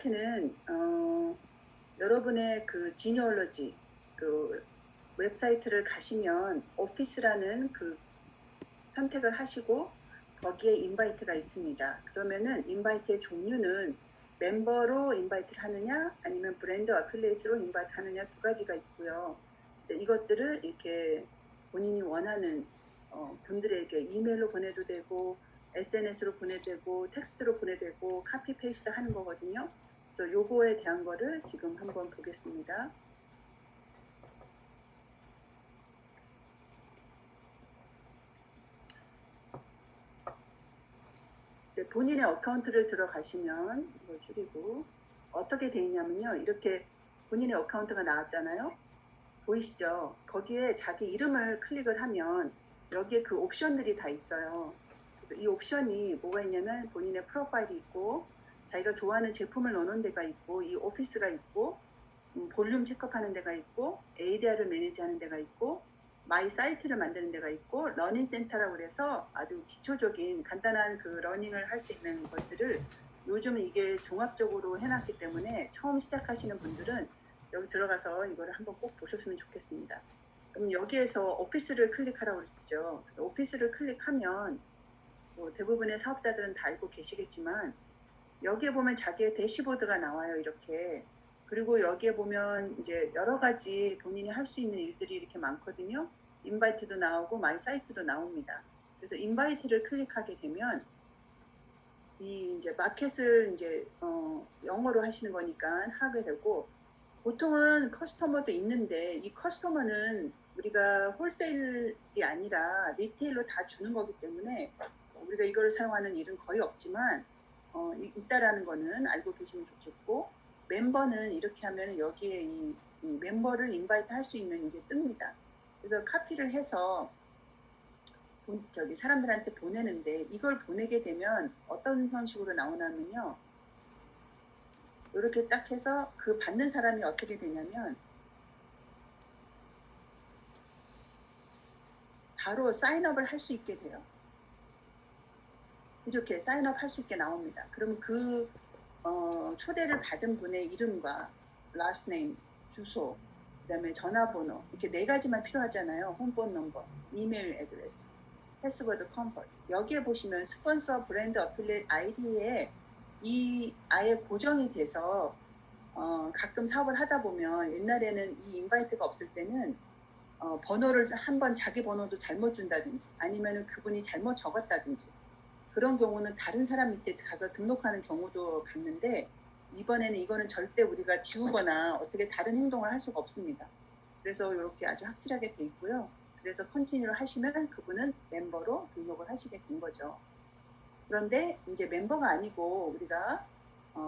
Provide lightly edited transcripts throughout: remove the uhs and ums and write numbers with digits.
인바이트는 여러분의 그 지니얼로지 그 웹사이트를 가시면 오피스라는 그 선택을 하시고 거기에 인바이트가 있습니다. 그러면은 인바이트의 종류는 멤버로 인바이트를 하느냐 아니면 브랜드 어필리에이트로 인바이트 하느냐 두 가지가 있고요. 이것들을 이렇게 본인이 원하는 분들에게 이메일로 보내도 되고 SNS로 보내도 되고 텍스트로 보내도 되고 카피 페이스트 하는 거거든요. 그래서 요거에 대한 거를 지금 한번 보겠습니다. 본인의 어카운트를 들어가시면 이걸 줄이고 어떻게 돼 있냐면요. 이렇게 본인의 어카운트가 나왔잖아요. 보이시죠? 거기에 자기 이름을 클릭을 하면 여기에 그 옵션들이 다 있어요. 그래서 이 옵션이 뭐가 있냐면 본인의 프로파일이 있고 자기가 좋아하는 제품을 넣는 데가 있고 이 오피스가 있고 볼륨 체크업하는 데가 있고 ADR을 매니지하는 데가 있고 마이 사이트를 만드는 데가 있고 러닝 센터라고 그래서 아주 기초적인 간단한 그 러닝을 할 수 있는 것들을 요즘 이게 종합적으로 해놨기 때문에 처음 시작하시는 분들은 여기 들어가서 이거를 한번 꼭 보셨으면 좋겠습니다. 그럼 여기에서 오피스를 클릭하라고 그랬죠. 그래서 오피스를 클릭하면 뭐 대부분의 사업자들은 다 알고 계시겠지만 여기에 보면 자기의 대시보드가 나와요. 이렇게. 그리고 여기에 보면 이제 여러 가지 본인이 할 수 있는 일들이 이렇게 많거든요. 인바이트도 나오고 마이 사이트도 나옵니다. 그래서 인바이트를 클릭하게 되면 이 이제 마켓을 이제 영어로 하시는 거니까 하게 되고 보통은 커스터머도 있는데 이 커스터머는 우리가 홀세일이 아니라 리테일로 다 주는 거기 때문에 우리가 이걸 사용하는 일은 거의 없지만 있다라는 거는 알고 계시면 좋겠고 멤버는 이렇게 하면 여기에 이 멤버를 인바이트 할 수 있는 이게 뜹니다. 그래서 카피를 해서 저기 사람들한테 보내는데 이걸 보내게 되면 어떤 형식으로 나오냐면요. 이렇게 딱 해서 그 받는 사람이 어떻게 되냐면 바로 사인업을 할 수 있게 돼요. 이렇게 사인업 할 수 있게 나옵니다. 그럼 그 초대를 받은 분의 이름과 last name, 주소, 그 다음에 전화번호 이렇게 4가지만 필요하잖아요. 홈폰 넘버, 이메일 애드레스, 패스워드 컴포트. 여기에 보시면 스폰서 브랜드 어필리에이트 아이디에 이 아예 고정이 돼서 가끔 사업을 하다 보면 옛날에는 이 인바이트가 없을 때는 번호를 한번 자기 번호도 잘못 준다든지 아니면 그분이 잘못 적었다든지 그런 경우는 다른 사람 밑에 가서 등록하는 경우도 봤는데 이번에는 이거는 절대 우리가 지우거나 어떻게 다른 행동을 할 수가 없습니다. 그래서 이렇게 아주 확실하게 돼 있고요. 그래서 컨티뉴를 하시면 그분은 멤버로 등록을 하시게 된 거죠. 그런데 이제 멤버가 아니고 우리가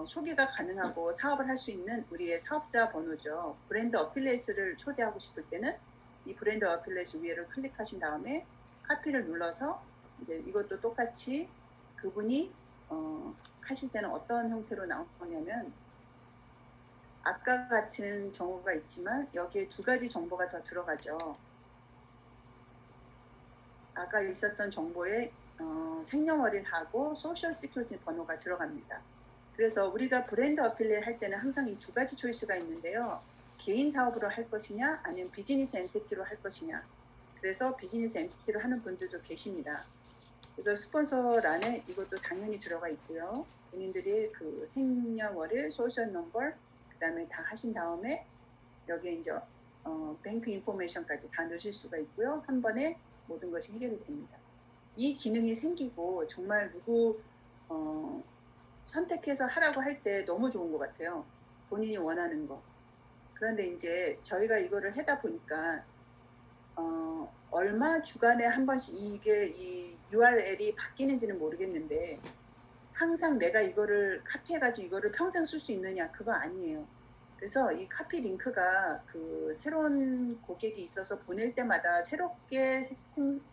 소개가 가능하고 사업을 할 수 있는 우리의 사업자 번호죠. 브랜드 어필리에이트를 초대하고 싶을 때는 이 브랜드 어필리에이트 위에를 클릭하신 다음에 카피를 눌러서 이제 이것도 똑같이 그분이 하실 때는 어떤 형태로 나오냐면 아까 같은 경우가 있지만 여기에 2가지 정보가 더 들어가죠. 아까 있었던 정보에 생년월일하고 소셜 시큐리티 번호가 들어갑니다. 그래서 우리가 브랜드 어필리에이트 할 때는 항상 이 2가지 초이스가 있는데요. 개인 사업으로 할 것이냐 아니면 비즈니스 엔티티로 할 것이냐. 그래서 비즈니스 엔티티로 하는 분들도 계십니다. 그래서 스폰서란에 이것도 당연히 들어가 있고요. 본인들이 그 생년월일, 소셜 넘버, 그 다음에 다 하신 다음에 여기에 이제 뱅크 인포메이션까지 다 넣으실 수가 있고요. 한 번에 모든 것이 해결이 됩니다. 이 기능이 생기고 정말 누구 선택해서 하라고 할 때 너무 좋은 것 같아요. 본인이 원하는 거. 그런데 이제 저희가 이거를 하다 보니까 얼마 주간에 한 번씩 이게 이 URL이 바뀌는지는 모르겠는데 항상 내가 이거를 카피해가지고 이거를 평생 쓸 수 있느냐 그거 아니에요. 그래서 이 카피 링크가 그 새로운 고객이 있어서 보낼 때마다 새롭게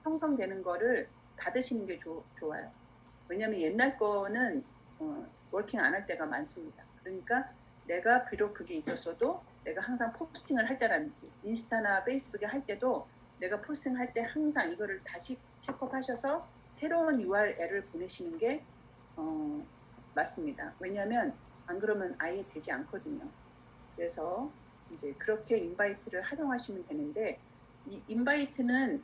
형성되는 거를 받으시는 게 좋아요. 왜냐하면 옛날 거는 워킹 안 할 때가 많습니다. 그러니까 내가 비록 그게 있었어도 내가 항상 포스팅을 할 때라든지 인스타나 페이스북에 할 때도 내가 포스팅할 때 항상 이거를 다시 체크하셔서 새로운 URL을 보내시는 게 맞습니다. 왜냐하면 안 그러면 아예 되지 않거든요. 그래서 이제 그렇게 인바이트를 활용하시면 되는데, 이 인바이트는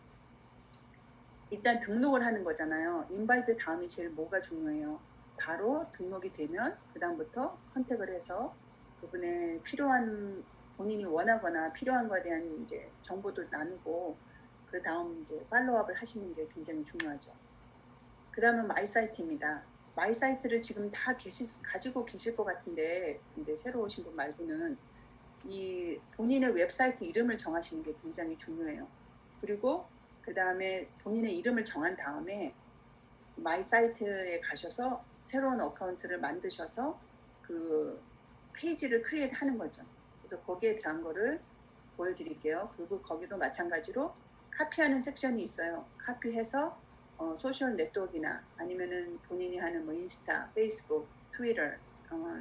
일단 등록을 하는 거잖아요. 인바이트 다음이 제일 뭐가 중요해요? 바로 등록이 되면 그 다음부터 컨택을 해서 그분의 필요한, 본인이 원하거나 필요한 거에 대한 이제 정보도 나누고 그 다음 이제 팔로우업을 하시는 게 굉장히 중요하죠. 그 다음은 마이사이트입니다. 마이사이트를 지금 다 가지고 계실 것 같은데, 이제 새로 오신 분 말고는 이 본인의 웹사이트 이름을 정하시는 게 굉장히 중요해요. 그리고 그 다음에 본인의 이름을 정한 다음에 마이사이트에 가셔서 새로운 어카운트를 만드셔서 그 페이지를 크리에이트 하는 거죠. 그래서 거기에 대한 거를 보여드릴게요. 그리고 거기도 마찬가지로 카피하는 섹션이 있어요. 카피해서 소셜 네트워크나 아니면은 본인이 하는 뭐 인스타, 페이스북, 트위터,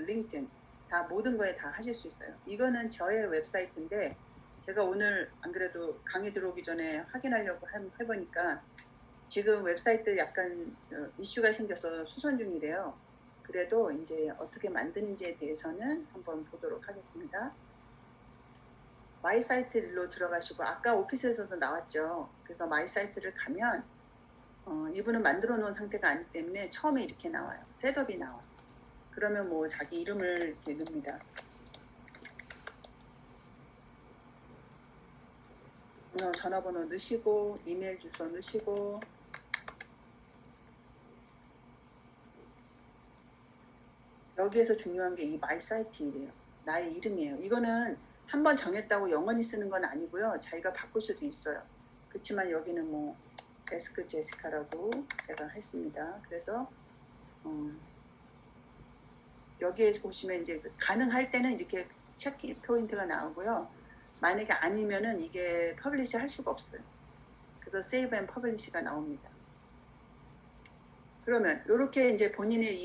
링크드인 다 모든 거에 다 하실 수 있어요. 이거는 저의 웹사이트인데 제가 오늘 안 그래도 강의 들어오기 전에 확인하려고 해보니까 지금 웹사이트 약간 이슈가 생겨서 수선 중이래요. 그래도 이제 어떻게 만드는지에 대해서는 한번 보도록 하겠습니다. 마이 사이트로 들어가시고 아까 오피스에서도 나왔죠. 그래서 마이 사이트를 가면 이분은 만들어 놓은 상태가 아니기 때문에 처음에 이렇게 나와요. 셋업이 나와요. 그러면 뭐 자기 이름을 이렇게 넣습니다. 전화번호 넣으시고 이메일 주소 넣으시고 여기에서 중요한 게 이 마이 사이트이래요. 나의 이름이에요. 이거는 한번 정했다고 영원히 쓰는 건 아니고요. 자기가 바꿀 수도 있어요. 그렇지만 여기는 뭐 데스크 제시카라고 제가 했습니다. 그래서 여기에 보시면 이제 가능할 때는 이렇게 체크 포인트가 나오고요. 만약에 아니면은 이게 퍼블리시 할 수가 없어요. 그래서 세이브 앤 퍼블리시가 나옵니다. 그러면 이렇게 이제 본인의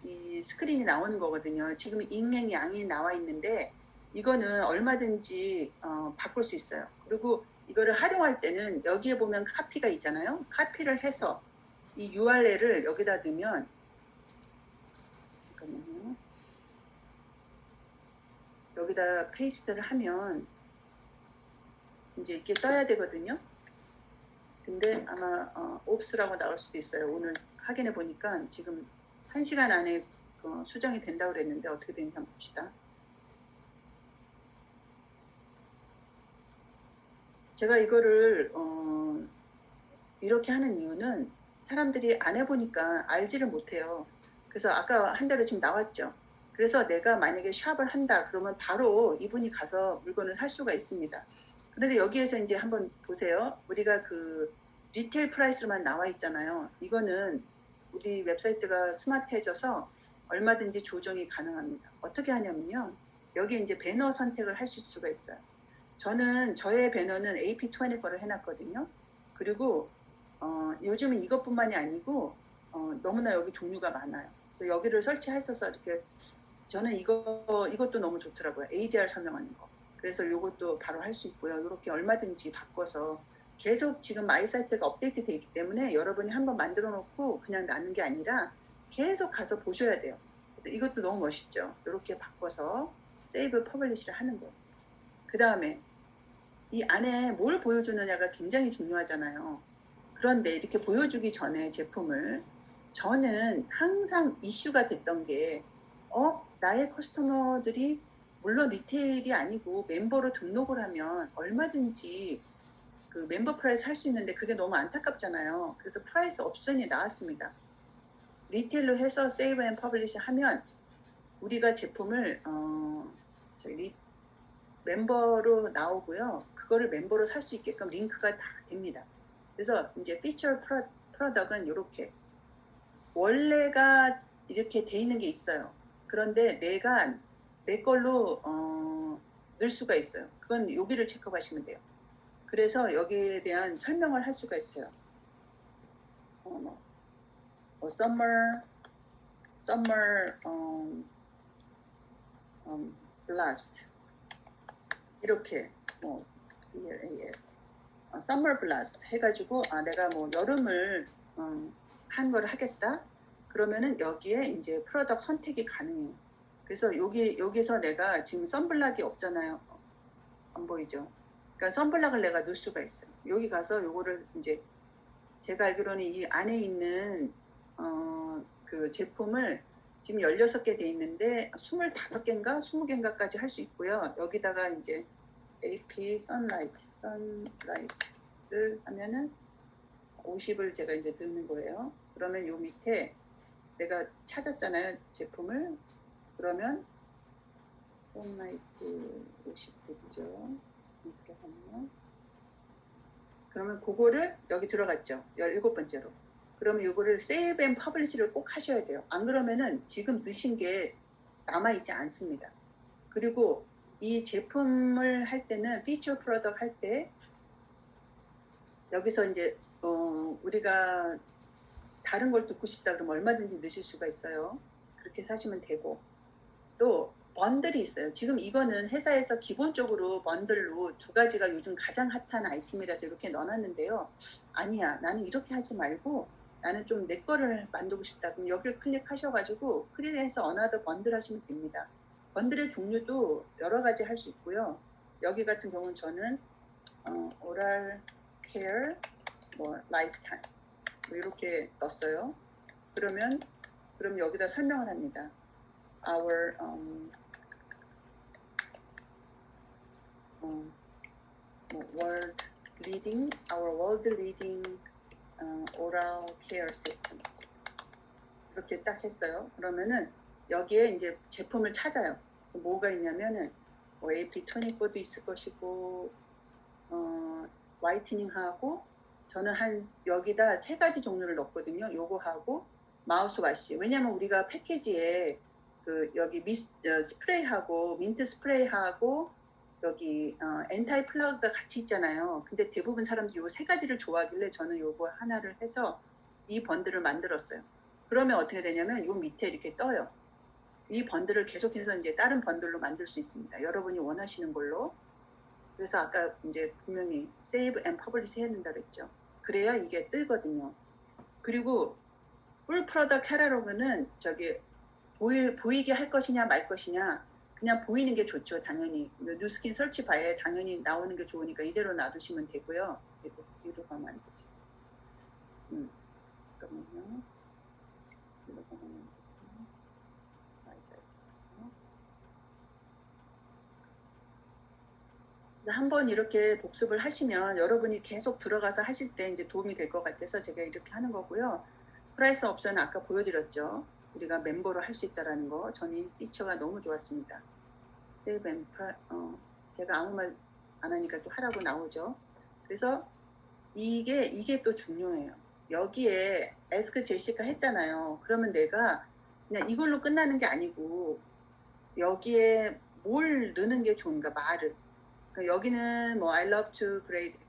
이 스크린이 나오는 거거든요. 지금 익명 양이 나와 있는데 이거는 얼마든지 바꿀 수 있어요. 그리고 이거를 활용할 때는 여기에 보면 카피가 있잖아요. 카피를 해서 이 URL을 여기다 넣으면 잠깐만요. 여기다 페이스트를 하면 이제 이렇게 떠야 되거든요. 근데 아마 옵스라고 나올 수도 있어요. 오늘 확인해 보니까 지금 1시간 안에 수정이 된다고 그랬는데 어떻게 되는지 한번 봅시다. 제가 이거를 이렇게 하는 이유는 사람들이 안 해보니까 알지를 못해요. 그래서 아까 한 대로 지금 나왔죠. 그래서 내가 만약에 샵을 한다 그러면 바로 이분이 가서 물건을 살 수가 있습니다. 그런데 여기에서 이제 한번 보세요. 우리가 그 리테일 프라이스로만 나와 있잖아요. 이거는 우리 웹사이트가 스마트해져서 얼마든지 조정이 가능합니다. 어떻게 하냐면요. 여기 이제 배너 선택을 하실 수가 있어요. 저는 저의 배너는 AP24를 해놨거든요. 그리고 요즘은 이것뿐만이 아니고 너무나 여기 종류가 많아요. 그래서 여기를 설치했어서 이렇게 저는 이것도 너무 좋더라고요. ADR 설명하는 거. 그래서 이것도 바로 할 수 있고요. 이렇게 얼마든지 바꿔서 계속 지금 마이 사이트가 업데이트 되어 있기 때문에 여러분이 한번 만들어 놓고 그냥 놔는 게 아니라 계속 가서 보셔야 돼요. 그래서 이것도 너무 멋있죠. 이렇게 바꿔서 세이브 퍼블리시를 하는 거예요. 그 다음에 이 안에 뭘 보여주느냐가 굉장히 중요하잖아요. 그런데 이렇게 보여주기 전에 제품을 저는 항상 이슈가 됐던 게 나의 커스터머들이 물론 리테일이 아니고 멤버로 등록을 하면 얼마든지 그 멤버 프라이스 할 수 있는데 그게 너무 안타깝잖아요. 그래서 프라이스 옵션이 나왔습니다. 리테일로 해서 세이브 앤 퍼블리시 하면 우리가 제품을 멤버로 나오고요. 그거를 멤버로 살 수 있게끔 링크가 다 됩니다. 그래서 이제 피처 프로덕트는 이렇게 원래가 이렇게 돼 있는 게 있어요. 그런데 내가 내 걸로 넣을 수가 있어요. 그건 여기를 체크하시면 돼요. 그래서 여기에 대한 설명을 할 수가 있어요. summer blast 이렇게 BLAST summer blast 해가지고 내가 뭐 여름을 한 걸 하겠다. 그러면은 여기에 이제 프로덕트 선택이 가능해요. 그래서 여기서 내가 지금 선블락이 없잖아요. 안 보이죠? 그러니까 선블락을 내가 넣을 수가 있어요. 여기 가서 요거를 이제 제가 알기로는 이 안에 있는 그 제품을 지금 16개 돼 있는데 25개인가 20개인가까지 할 수 있고요. 여기다가 이제 AP 선라이트를 하면은 50을 제가 이제 넣는 거예요. 그러면 요 밑에 내가 찾았잖아요, 제품을. 그러면 선라이트 50 되죠. 이렇게 하면 그러면 그거를 여기 들어갔죠. 17번째로. 그러면 이거를 Save and Publish를 꼭 하셔야 돼요. 안 그러면은 지금 넣으신 게 남아있지 않습니다. 그리고 이 제품을 할 때는 Feature Product 할 때 여기서 이제 우리가 다른 걸 듣고 싶다 그러면 얼마든지 넣으실 수가 있어요. 그렇게 사시면 되고 또 번들이 있어요. 지금 이거는 회사에서 기본적으로 번들로 2가지가 요즘 가장 핫한 아이템이라서 이렇게 넣어놨는데요. 아니야, 나는 이렇게 하지 말고 나는 좀 내 거를 만들고 싶다. 그럼 여기를 클릭하셔가지고 크리에이서 어나더 번들 하시면 됩니다. 번들의 종류도 여러 가지 할 수 있고요. 여기 같은 경우는 저는 오랄 케어, 뭐 라이프타임 뭐 이렇게 넣었어요. 그럼 여기다 설명을 합니다. Our world leading oral care system 이렇게 딱 했어요. 그러면은 여기에 이제 제품을 찾아요. 뭐가 있냐면은 뭐 AP24도 있을 것이고 화이트닝하고 저는 여기다 3가지 종류를 넣었거든요. 요거 하고 마우스와시. 왜냐면 우리가 패키지에 여기 스프레이하고 민트 스프레이하고 여기 엔타이 플러그가 같이 있잖아요. 근데 대부분 사람들이 요 3가지를 좋아하길래 저는 요거 하나를 해서 이 번들을 만들었어요. 그러면 어떻게 되냐면 요 밑에 이렇게 떠요. 이 번들을 계속해서 이제 다른 번들로 만들 수 있습니다. 여러분이 원하시는 걸로. 그래서 아까 이제 분명히 Save and Publish 해야 된다 그랬죠. 그래야 이게 뜨거든요. 그리고 Full Product Catalog는 저기 보이게 할 것이냐 말 것이냐 그냥 보이는 게 좋죠. 당연히 뉴스킨 설치바에 당연히 나오는 게 좋으니까 이대로 놔두시면 되고요. 이리로 가면 안 되지. 잠깐만요. 이리로 가면 안 되죠. 한번 이렇게 복습을 하시면 여러분이 계속 들어가서 하실 때 이제 도움이 될 것 같아서 제가 이렇게 하는 거고요. 프라이스 옵션은 아까 보여드렸죠. 우리가 멤버로 할 수 있다는 거. 저는 이 피처가 너무 좋았습니다. 제가 아무 말 안 하니까 또 하라고 나오죠. 그래서 이게 또 중요해요. 여기에 에스크 제시카 했잖아요. 그러면 내가 그냥 이걸로 끝나는 게 아니고 여기에 뭘 넣는 게 좋은가 말을. 그러니까 여기는 뭐 I love to grade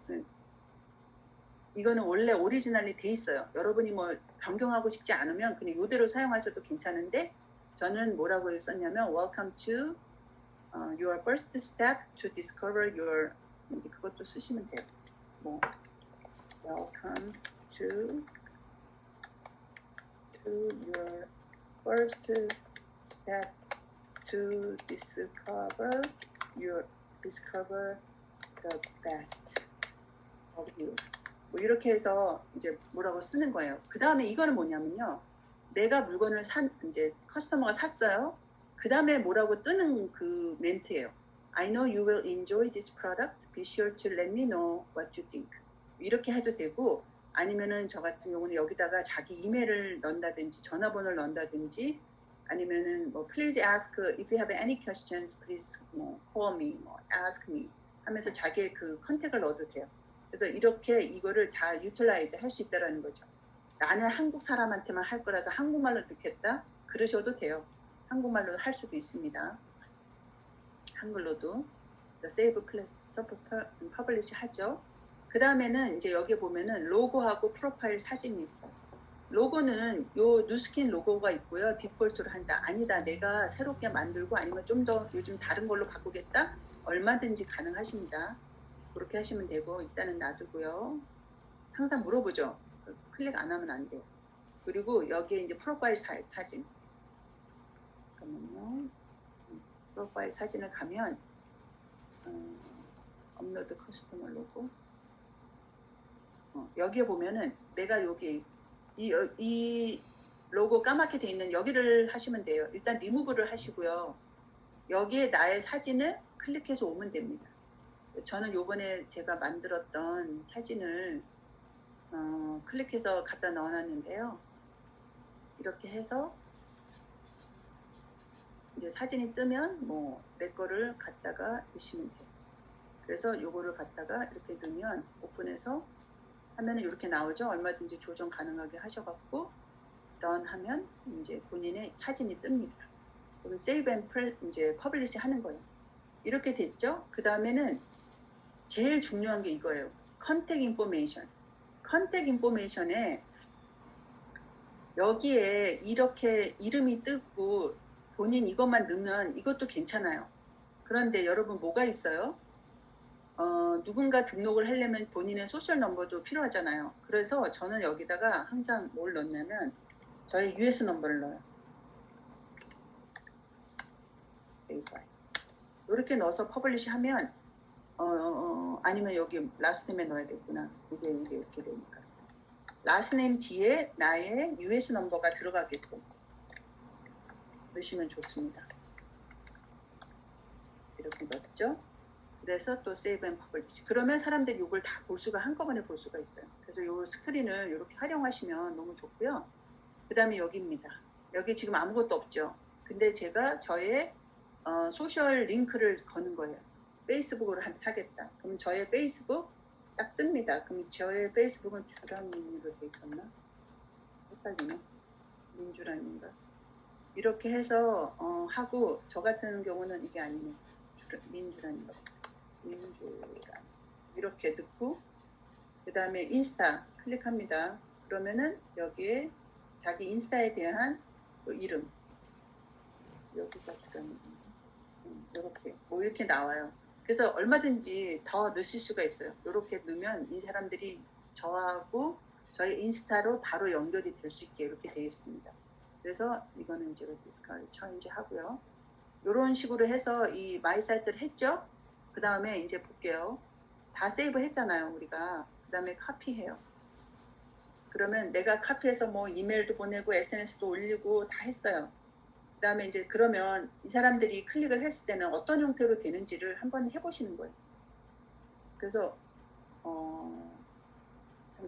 이거는 원래 오리지널리 돼 있어요. 여러분이 뭐 변경하고 싶지 않으면 그냥 이대로 사용하셔도 괜찮은데 저는 뭐라고 썼냐면 Welcome to your first step to discover your 그것도 쓰시면 돼요. 뭐 Welcome to your first step to discover the best of you. 뭐 이렇게 해서 이제 뭐라고 쓰는 거예요. 그 다음에 이거는 뭐냐면요. 내가 물건을 이제 커스터머가 샀어요. 그 다음에 뭐라고 뜨는 그 멘트예요. I know you will enjoy this product. Be sure to let me know what you think. 이렇게 해도 되고 아니면은 저 같은 경우는 여기다가 자기 이메일을 넣는다든지 전화번호를 넣는다든지 아니면은 뭐 please ask if you have any questions please call me ask me 하면서 자기의 그 컨택을 넣어도 돼요. 그래서 이렇게 이거를 다 유틸라이즈 할 수 있다라는 거죠. 나는 한국 사람한테만 할 거라서 한국말로 넣겠다 그러셔도 돼요. 한국말로 할 수도 있습니다. 한글로도 세이브 클래스 퍼블리시 하죠. 그 다음에는 이제 여기 보면은 로고하고 프로파일 사진이 있어요. 로고는 요 뉴스킨 로고가 있고요. 디폴트로 한다. 아니다. 내가 새롭게 만들고 아니면 좀 더 요즘 다른 걸로 바꾸겠다. 얼마든지 가능하십니다. 그렇게 하시면 되고 일단은 놔두고요. 항상 물어보죠. 클릭 안 하면 안 돼요. 그리고 여기에 이제 프로파일 사진. 잠깐만요. 프로파일 사진을 가면 업로드 커스터머 로고 여기에 보면은 내가 여기 이 로고 까맣게 돼 있는 여기를 하시면 돼요. 일단 리무브를 하시고요. 여기에 나의 사진을 클릭해서 오면 됩니다. 저는 요번에 제가 만들었던 사진을 클릭해서 갖다 넣어놨는데요. 이렇게 해서 이제 사진이 뜨면 뭐 내 거를 갖다가 넣으시면 돼요. 그래서 요거를 갖다가 이렇게 넣으면 오픈해서 하면은 이렇게 나오죠. 얼마든지 조정 가능하게 하셔갖고 런 하면 이제 본인의 사진이 뜹니다. 그리고 세이브 앤 이제 퍼블리시 하는 거예요. 이렇게 됐죠. 그 다음에는 제일 중요한 게 이거예요. 컨택 인포메이션. 컨택 인포메이션에 여기에 이렇게 이름이 뜨고 본인 이것만 넣으면 이것도 괜찮아요. 그런데 여러분 뭐가 있어요? 누군가 등록을 하려면 본인의 소셜 넘버도 필요하잖아요. 그래서 저는 여기다가 항상 뭘 넣냐면 저의 US 넘버를 넣어요. 이렇게 넣어서 퍼블리시 하면 아니면 여기 라스트네임에 넣어야 되구나. 이게 이렇게 되니까 라스트네임 뒤에 나의 US 넘버가 들어가게끔 넣으시면 좋습니다. 이렇게 넣었죠. 그래서 또 세이브 앤 퍼블리시. 그러면 사람들이 이걸 다 볼 수가 한꺼번에 볼 수가 있어요. 그래서 이 스크린을 이렇게 활용하시면 너무 좋고요. 그 다음에 여기입니다. 여기 지금 아무것도 없죠. 근데 제가 저의 소셜 링크를 거는 거예요. 페이스북으로 하겠다. 그럼 저의 페이스북 딱 뜹니다. 그럼 저의 페이스북은 주란민으로 돼 있었나? 헷갈리네. 민주란인가? 이렇게 해서 하고 저 같은 경우는 이게 아니네. 민주란인가? 민주란 이렇게 넣고 그 다음에 인스타 클릭합니다. 그러면은 여기에 자기 인스타에 대한 이름 여기가 주란 이렇게 뭐 이렇게 나와요. 그래서 얼마든지 더 넣으실 수가 있어요. 이렇게 넣으면 이 사람들이 저하고 저희 인스타로 바로 연결이 될 수 있게 이렇게 되어 있습니다. 그래서 이거는 제가 디스카운트 처인지 하고요. 이런 식으로 해서 이 마이 사이트를 했죠. 그 다음에 이제 볼게요. 다 세이브 했잖아요, 우리가. 그 다음에 카피해요. 그러면 내가 카피해서 뭐 이메일도 보내고 SNS도 올리고 다 했어요. 그 다음에 이제 그러면 이 사람들이 클릭을 했을 때는 어떤 형태로 되는지를 한번 해보시는 거예요. 그래서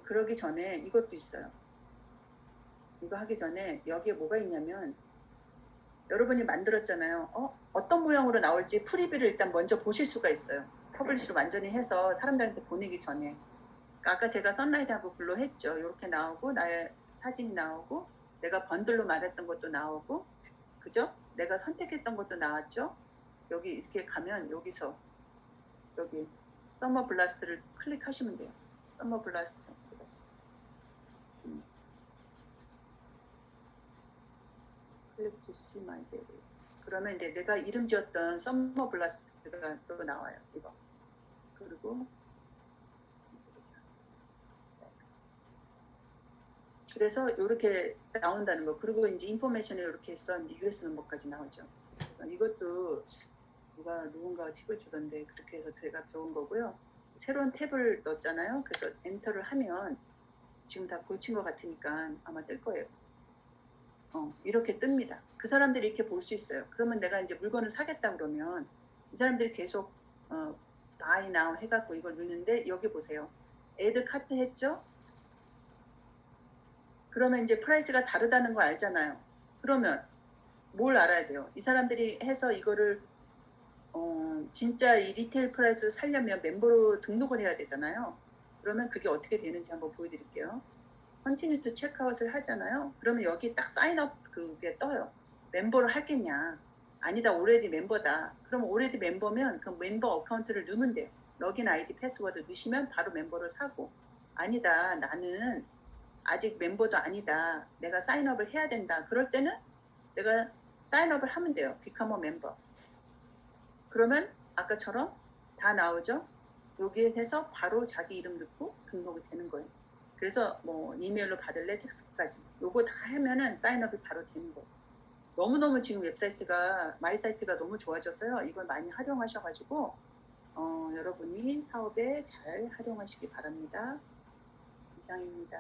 그러기 전에 이것도 있어요. 이거 하기 전에 여기에 뭐가 있냐면 여러분이 만들었잖아요. 어떤 모양으로 나올지 프리뷰를 일단 먼저 보실 수가 있어요. 퍼블리시로 완전히 해서 사람들한테 보내기 전에. 그러니까 아까 제가 선라이트하고 글로 했죠. 이렇게 나오고 나의 사진이 나오고 내가 번들로 말했던 것도 나오고 그죠? 내가 선택했던 것도 나왔죠. 여기 이렇게 가면 여기서 여기 서머 블라스트를 클릭하시면 돼요. 서머 블라스트. 클릭 to see my baby. 그러면 이제 내가 이름 지었던 서머 블라스트가 또 나와요. 이거. 그리고 그래서 이렇게 나온다는 거. 그리고 이제 인포메이션이 이렇게 해서 이제 US 넘버까지 나오죠. 이것도 누군가 팁을 주던데 그렇게 해서 제가 배운 거고요. 새로운 탭을 넣었잖아요. 그래서 엔터를 하면 지금 다 고친 것 같으니까 아마 뜰 거예요. 이렇게 뜹니다. 그 사람들이 이렇게 볼 수 있어요. 그러면 내가 이제 물건을 사겠다 그러면 이 사람들이 계속 buy now 해갖고 이걸 누르는데 여기 보세요. add cart 했죠? 그러면 이제 프라이스가 다르다는 거 알잖아요. 그러면 뭘 알아야 돼요? 이 사람들이 해서 이거를 진짜 이 리테일 프라이스로 살려면 멤버로 등록을 해야 되잖아요. 그러면 그게 어떻게 되는지 한번 보여드릴게요. 컨티뉴 투 체크아웃을 하잖아요. 그러면 여기 딱 사인업 그게 떠요. 멤버를 하겠냐. 아니다. 오레디 멤버다. 그럼 오레디 멤버면 그 멤버 어카운트를 넣으면 돼요. 로긴 아이디 패스워드 넣으시면 바로 멤버를 사고 아니다. 나는 아직 멤버도 아니다. 내가 사인업을 해야 된다. 그럴 때는 내가 사인업을 하면 돼요. become a member. 그러면 아까처럼 다 나오죠. 여기에 해서 바로 자기 이름 넣고 등록이 되는 거예요. 그래서 뭐 이메일로 받을래 텍스트까지 요거 다 하면은 사인업이 바로 되는 거예요. 너무너무 지금 웹사이트가 마이 사이트가 너무 좋아져서요. 이걸 많이 활용하셔 가지고 여러분이 사업에 잘 활용하시기 바랍니다. 이상입니다.